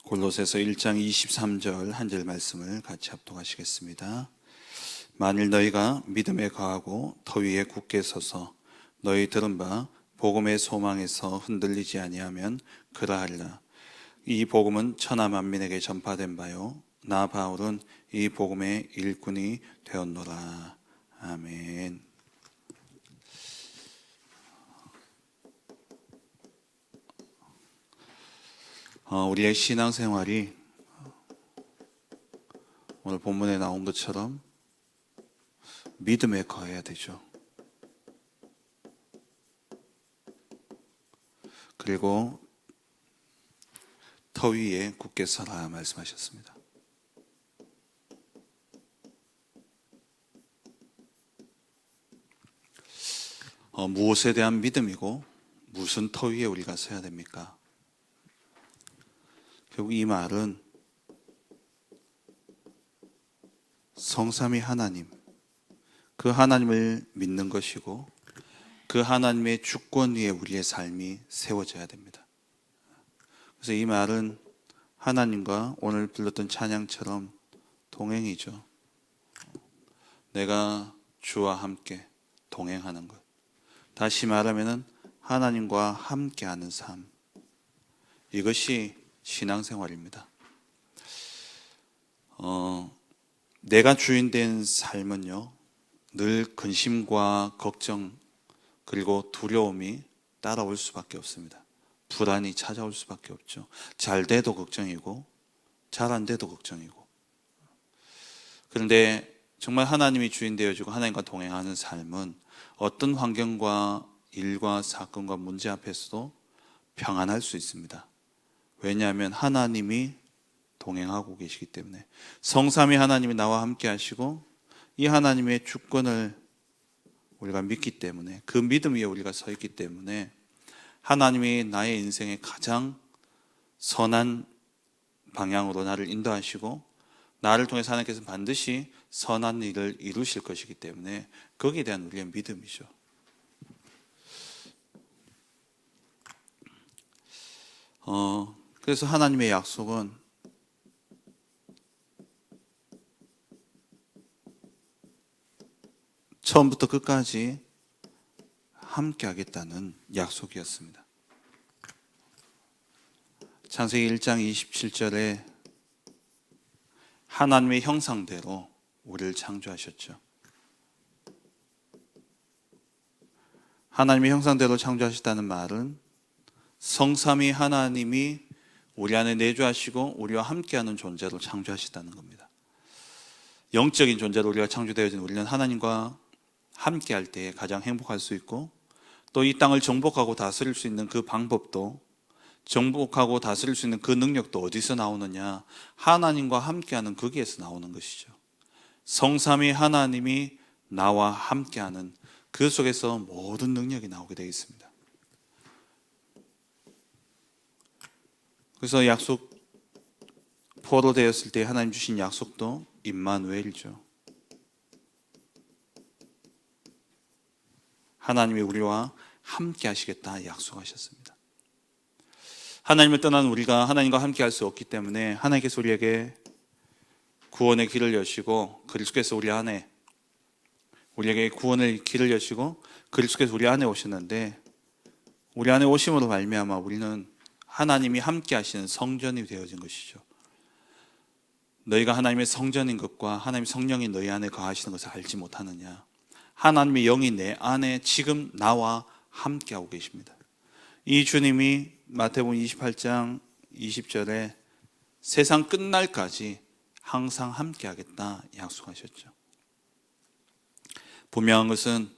골로새서 1장 23절 한 절 말씀을 같이 합독하시겠습니다. 만일 너희가 믿음에 거하고 터 위에 굳게 서서 너희 들은 바 복음의 소망에서 흔들리지 아니하면 그러하리라. 이 복음은 천하 만민에게 전파된 바요 나 바울은 이 복음의 일꾼이 되었노라. 아멘. 우리의 신앙생활이 오늘 본문에 나온 것처럼 믿음에 거해야 되죠. 그리고 터 위에 굳게 서라 말씀하셨습니다. 무엇에 대한 믿음이고 무슨 터 위에 우리가 서야 됩니까? 결국 이 말은 성삼위 하나님, 그 하나님을 믿는 것이고 그 하나님의 주권 위에 우리의 삶이 세워져야 됩니다. 그래서 이 말은 하나님과 오늘 불렀던 찬양처럼 동행이죠. 내가 주와 함께 동행하는 것. 다시 말하면 하나님과 함께하는 삶. 이것이 신앙생활입니다. 내가 주인 된 삶은요, 늘 근심과 걱정 그리고 두려움이 따라올 수밖에 없습니다. 불안이 찾아올 수밖에 없죠. 잘 돼도 걱정이고 잘 안 돼도 걱정이고. 그런데 정말 하나님이 주인 되어주고 하나님과 동행하는 삶은 어떤 환경과 일과 사건과 문제 앞에서도 평안할 수 있습니다. 왜냐하면 하나님이 동행하고 계시기 때문에, 성삼위 하나님이 나와 함께 하시고 이 하나님의 주권을 우리가 믿기 때문에, 그 믿음 위에 우리가 서 있기 때문에 하나님이 나의 인생의 가장 선한 방향으로 나를 인도하시고 나를 통해서 하나님께서 반드시 선한 일을 이루실 것이기 때문에 거기에 대한 우리의 믿음이죠. 그래서 하나님의 약속은 처음부터 끝까지 함께 하겠다는 약속이었습니다. 창세기 1장 27절에 하나님의 형상대로 우리를 창조하셨죠. 하나님의 형상대로 창조하셨다는 말은 성삼위 하나님이 우리 안에 내주하시고 우리와 함께하는 존재로 창조하셨다는 겁니다. 영적인 존재로 우리가 창조되어진 우리는 하나님과 함께할 때에 가장 행복할 수 있고, 또 이 땅을 정복하고 다스릴 수 있는 그 방법도, 정복하고 다스릴 수 있는 그 능력도 어디서 나오느냐? 하나님과 함께하는 거기에서 나오는 것이죠. 성삼위 하나님이 나와 함께하는 그 속에서 모든 능력이 나오게 되어 있습니다. 그래서 약속 포로되었을 때 하나님 주신 약속도 임마누엘이죠. 하나님이 우리와 함께 하시겠다 약속하셨습니다. 하나님을 떠난 우리가 하나님과 함께 할 수 없기 때문에 하나님께서 우리에게 구원의 길을 여시고 그리스도께서 우리에게 구원의 길을 여시고 그리스도께서 우리 안에 오셨는데, 우리 안에 오심으로 말미암아 우리는 하나님이 함께 하시는 성전이 되어진 것이죠. 너희가 하나님의 성전인 것과 하나님의 성령이 너희 안에 거하시는 것을 알지 못하느냐? 하나님의 영이 내 안에 지금 나와 함께하고 계십니다. 이 주님이 마태복음 28장 20절에 세상 끝날까지 항상 함께하겠다 약속하셨죠. 분명한 것은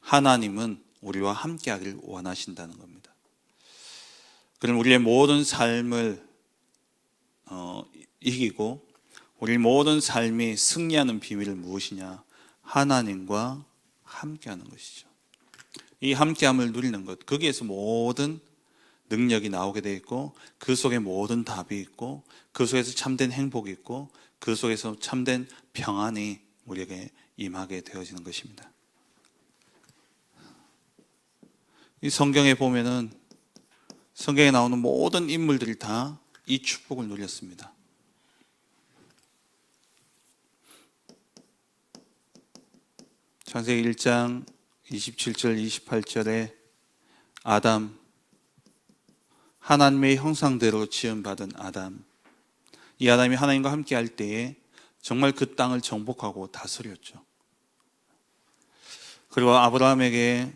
하나님은 우리와 함께하기를 원하신다는 겁니다. 그럼 우리의 모든 삶을 이기고 우리 모든 삶이 승리하는 비밀은 무엇이냐? 하나님과 함께하는 것이죠. 이 함께함을 누리는 것, 거기에서 모든 능력이 나오게 되어 있고 그 속에 모든 답이 있고 그 속에서 참된 행복이 있고 그 속에서 참된 평안이 우리에게 임하게 되어지는 것입니다. 이 성경에 보면은 성경에 나오는 모든 인물들이 다 이 축복을 누렸습니다. 창세기 1장 27절 28절에 아담, 하나님의 형상대로 지음받은 아담, 이 아담이 하나님과 함께 할 때에 정말 그 땅을 정복하고 다스렸죠. 그리고 아브라함에게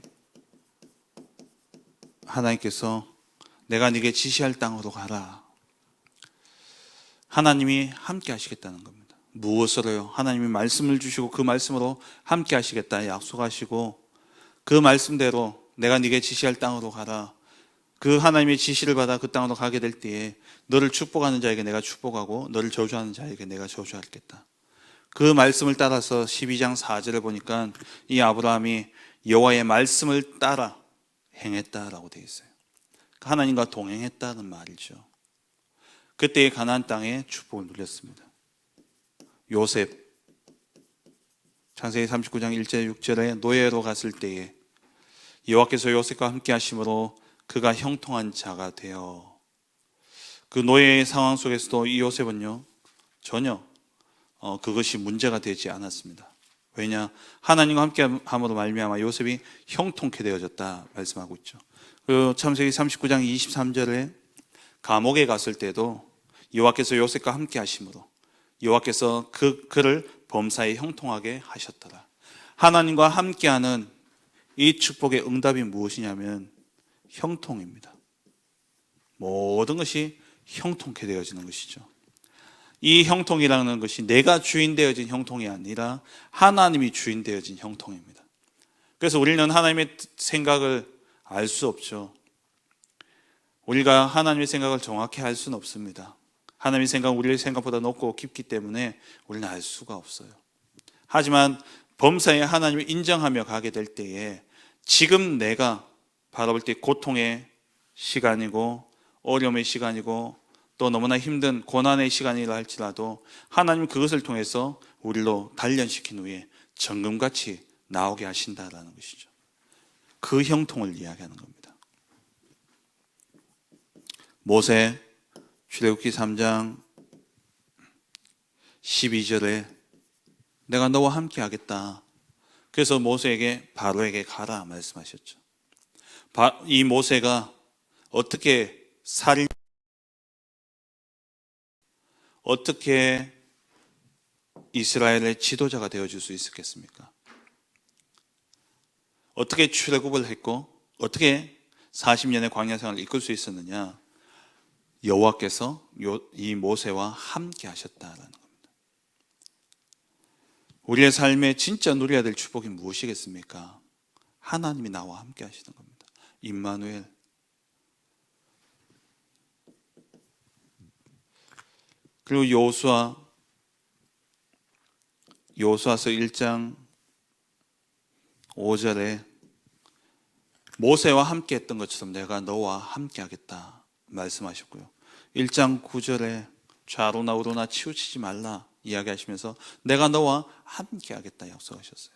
하나님께서 내가 네게 지시할 땅으로 가라. 하나님이 함께 하시겠다는 겁니다. 무엇으로요? 하나님이 말씀을 주시고 그 말씀으로 함께 하시겠다 약속하시고 그 말씀대로 내가 네게 지시할 땅으로 가라. 그 하나님의 지시를 받아 그 땅으로 가게 될 때에 너를 축복하는 자에게 내가 축복하고 너를 저주하는 자에게 내가 저주하겠다. 그 말씀을 따라서 12장 4절을 보니까 이 아브라함이 여호와의 말씀을 따라 행했다라고 되어 있어요. 하나님과 동행했다는 말이죠. 그때의 가나안 땅에 축복을 누렸습니다. 요셉, 창세기 39장 1절 6절에 노예로 갔을 때에 여호와께서 요셉과 함께 하심으로 그가 형통한 자가 되어, 그 노예의 상황 속에서도 이 요셉은요 전혀 그것이 문제가 되지 않았습니다. 왜냐? 하나님과 함께 함으로 말미암아 요셉이 형통케 되어졌다 말씀하고 있죠. 그 창세기 39장 23절에 감옥에 갔을 때도 여호와께서 요셉과 함께 하심으로 여호와께서 그를 범사에 형통하게 하셨더라. 하나님과 함께하는 이 축복의 응답이 무엇이냐면 형통입니다. 모든 것이 형통케 되어지는 것이죠. 이 형통이라는 것이 내가 주인 되어진 형통이 아니라 하나님이 주인 되어진 형통입니다. 그래서 우리는 하나님의 생각을 알 수 없죠. 우리가 하나님의 생각을 정확히 알 수는 없습니다. 하나님의 생각은 우리의 생각보다 높고 깊기 때문에 우리는 알 수가 없어요. 하지만 범사에 하나님을 인정하며 가게 될 때에 지금 내가 바라볼 때 고통의 시간이고 어려움의 시간이고 또 너무나 힘든 고난의 시간이라 할지라도 하나님 그것을 통해서 우리로 단련시킨 후에 정금같이 나오게 하신다라는 것이죠. 그 형통을 이야기하는 겁니다. 모세 출애굽기 3장 12절에 내가 너와 함께 하겠다. 그래서 모세에게 바로에게 가라 말씀하셨죠. 이 모세가 어떻게 이스라엘의 지도자가 되어줄 수 있었겠습니까? 어떻게 출애굽을 했고 어떻게 40년의 광야 생활을 이끌 수 있었느냐? 여호와께서 이 모세와 함께 하셨다라는 겁니다. 우리의 삶에 진짜 누려야 될 축복이 무엇이겠습니까? 하나님이 나와 함께 하시는 겁니다. 임마누엘. 그리고 여호수아서 1장 5절에 모세와 함께 했던 것처럼 내가 너와 함께 하겠다 말씀하셨고요. 1장 9절에 좌로나 우로나 치우치지 말라 이야기하시면서 내가 너와 함께 하겠다 약속하셨어요.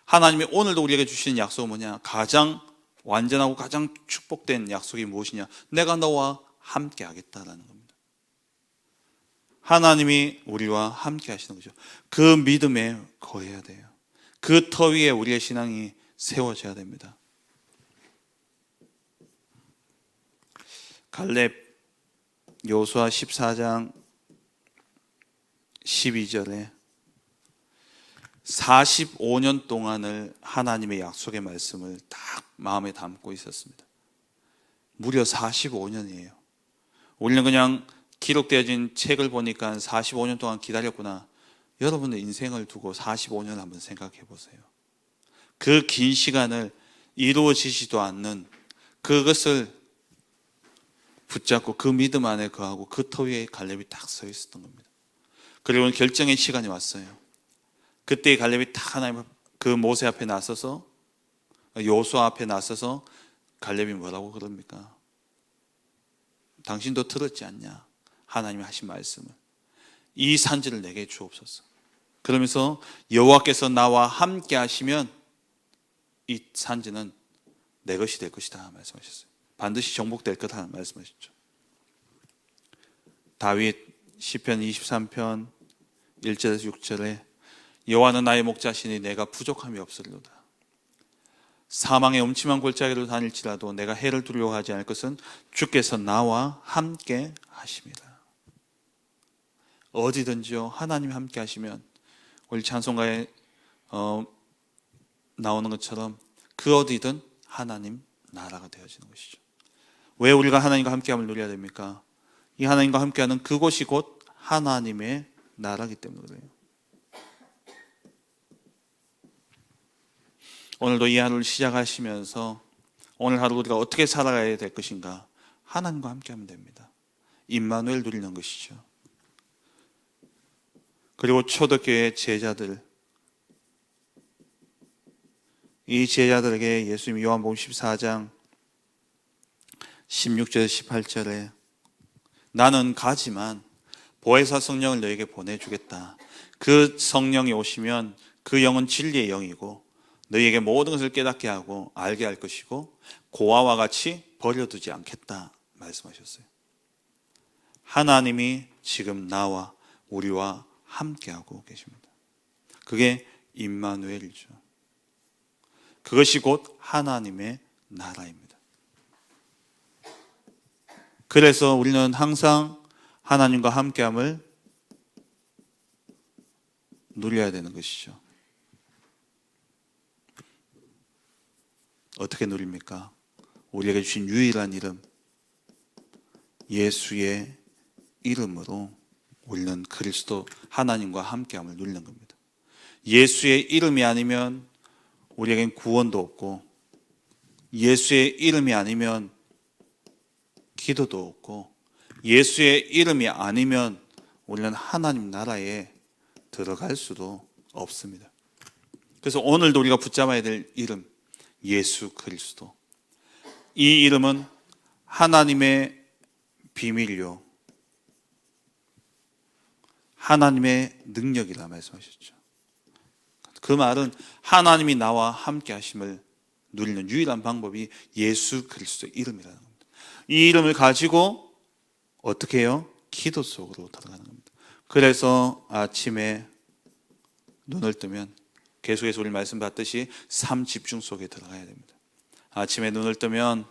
하나님이 오늘도 우리에게 주시는 약속은 뭐냐? 가장 완전하고 가장 축복된 약속이 무엇이냐? 내가 너와 함께 하겠다라는 겁니다. 하나님이 우리와 함께 하시는 거죠. 그 믿음에 거해야 돼요. 그 터 위에 우리의 신앙이 세워져야 됩니다. 갈렙 여호수아 14장 12절에 45년 동안을 하나님의 약속의 말씀을 딱 마음에 담고 있었습니다. 무려 45년이에요. 우리는 그냥 기록되어진 책을 보니까 45년 동안 기다렸구나. 여러분의 인생을 두고 45년을 한번 생각해 보세요. 그 긴 시간을 이루어지지도 않는 그것을 붙잡고 그 믿음 안에 거하고 그 터 위에 갈렙이 딱 서 있었던 겁니다. 그리고 결정의 시간이 왔어요. 그때 갈렙이 딱 하나님 그 모세 앞에 나서서 여호수아 앞에 나서서 갈렙이 뭐라고 그럽니까? 당신도 들었지 않냐? 하나님이 하신 말씀을. 이 산지를 내게 주옵소서. 그러면서 여호와께서 나와 함께 하시면 이 산지는 내 것이 될 것이다 말씀하셨어요. 반드시 정복될 거다 말씀하셨죠. 다윗 시편 23편 1절에서 6절에 여호와는 나의 목자시니 내가 부족함이 없으리로다. 사망의 음침한 골짜기로 다닐지라도 내가 해를 두려워하지 않을 것은 주께서 나와 함께 하심이라. 어디든지요 하나님이 함께 하시면 우리 찬송가에 나오는 것처럼 그 어디든 하나님 나라가 되어지는 것이죠. 왜 우리가 하나님과 함께함을 누려야 됩니까? 이 하나님과 함께하는 그곳이 곧 하나님의 나라이기 때문에 그래요. 오늘도 이 하루를 시작하시면서 오늘 하루 우리가 어떻게 살아가야 될 것인가? 하나님과 함께하면 됩니다. 임마누엘 누리는 것이죠. 그리고 초대교회 제자들, 이 제자들에게 예수님이 요한복음 14장 16절에서 18절에 나는 가지만 보혜사 성령을 너에게 보내주겠다. 그 성령이 오시면 그 영은 진리의 영이고 너희에게 모든 것을 깨닫게 하고 알게 할 것이고 고아와 같이 버려두지 않겠다 말씀하셨어요. 하나님이 지금 나와 우리와 함께하고 계십니다. 그게 임마누엘이죠. 그것이 곧 하나님의 나라입니다. 그래서 우리는 항상 하나님과 함께함을 누려야 되는 것이죠. 어떻게 누립니까? 우리에게 주신 유일한 이름, 예수의 이름으로 우리는 그리스도 하나님과 함께함을 누리는 겁니다. 예수의 이름이 아니면 우리에겐 구원도 없고, 예수의 이름이 아니면 기도도 없고, 예수의 이름이 아니면 우리는 하나님 나라에 들어갈 수도 없습니다. 그래서 오늘도 우리가 붙잡아야 될 이름, 예수 그리스도. 이 이름은 하나님의 비밀요, 하나님의 능력이라 말씀하셨죠. 그 말은 하나님이 나와 함께 하심을 누리는 유일한 방법이 예수 그리스도의 이름이라는 겁니다. 이 이름을 가지고 어떻게 해요? 기도 속으로 들어가는 겁니다. 그래서 아침에 눈을 뜨면 계속해서 우리 말씀 받듯이 삶 집중 속에 들어가야 됩니다. 아침에 눈을 뜨면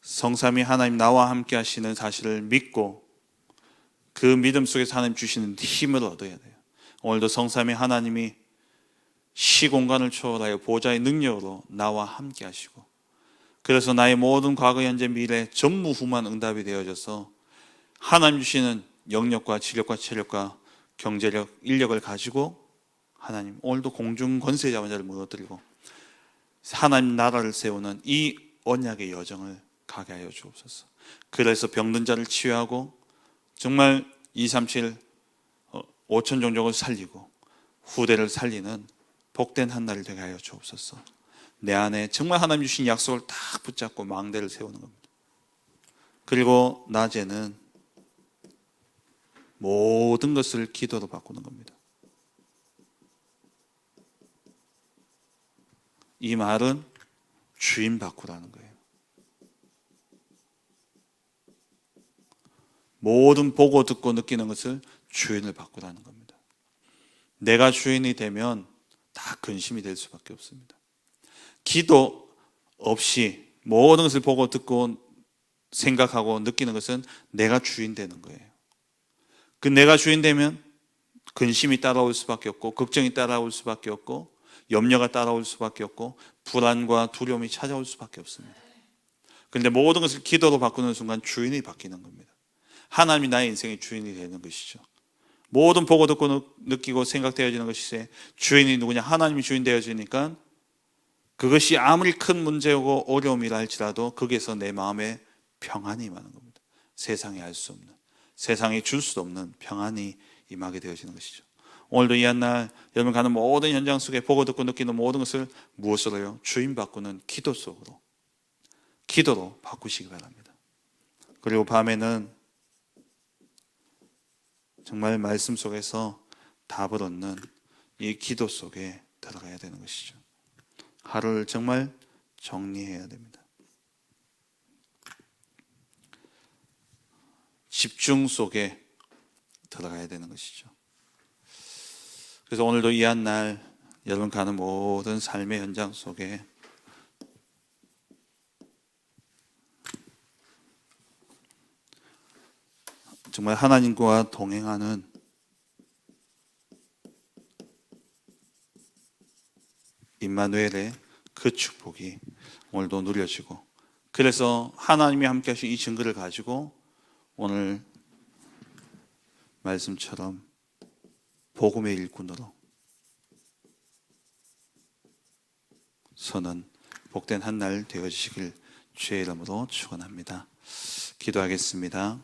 성삼위 하나님 나와 함께 하시는 사실을 믿고 그 믿음 속에서 하나님 주시는 힘을 얻어야 돼요. 오늘도 성삼위 하나님이 시공간을 초월하여 보좌의 능력으로 나와 함께 하시고, 그래서 나의 모든 과거, 현재, 미래 전무후무한 응답이 되어져서 하나님 주시는 영력과 지력과 체력과 경제력, 인력을 가지고 하나님 오늘도 공중 권세 잡은 자를 무너뜨리고 하나님 나라를 세우는 이 언약의 여정을 가게 하여 주옵소서. 그래서 병든 자를 치유하고 정말 237 5천 종족을 살리고 후대를 살리는 복된 한 날이 되게 하여 주옵소서. 내 안에 정말 하나님 주신 약속을 딱 붙잡고 망대를 세우는 겁니다. 그리고 낮에는 모든 것을 기도로 바꾸는 겁니다. 이 말은 주인 바꾸라는 거예요. 모든 보고 듣고 느끼는 것을 주인을 바꾸라는 겁니다. 내가 주인이 되면 다 근심이 될 수밖에 없습니다. 기도 없이 모든 것을 보고 듣고 생각하고 느끼는 것은 내가 주인 되는 거예요. 그 내가 주인 되면 근심이 따라올 수밖에 없고, 걱정이 따라올 수밖에 없고, 염려가 따라올 수밖에 없고, 불안과 두려움이 찾아올 수밖에 없습니다. 그런데 모든 것을 기도로 바꾸는 순간 주인이 바뀌는 겁니다. 하나님이 나의 인생의 주인이 되는 것이죠. 모든 보고 듣고 느끼고 생각되어지는 것이 주인이 누구냐? 하나님이 주인 되어지니까 그것이 아무리 큰 문제고 어려움이라 할지라도 거기에서 내 마음에 평안이 임하는 겁니다. 세상이 알 수 없는, 세상이 줄 수 없는 평안이 임하게 되어지는 것이죠. 오늘도 이 한날 여러분 가는 모든 현장 속에 보고 듣고 느끼는 모든 것을 무엇으로요? 주인 바꾸는 기도 속으로, 기도로 바꾸시기 바랍니다. 그리고 밤에는 정말 말씀 속에서 답을 얻는 이 기도 속에 들어가야 되는 것이죠. 하루를 정말 정리해야 됩니다. 집중 속에 들어가야 되는 것이죠. 그래서 오늘도 이 한 날 여러분 가는 모든 삶의 현장 속에 정말 하나님과 동행하는 임마누엘의 그 축복이 오늘도 누려지고, 그래서 하나님이 함께 하신 이 증거를 가지고 오늘 말씀처럼 복음의 일꾼으로 서는 복된 한 날 되어지시길 주의 이름으로 축원합니다. 기도하겠습니다.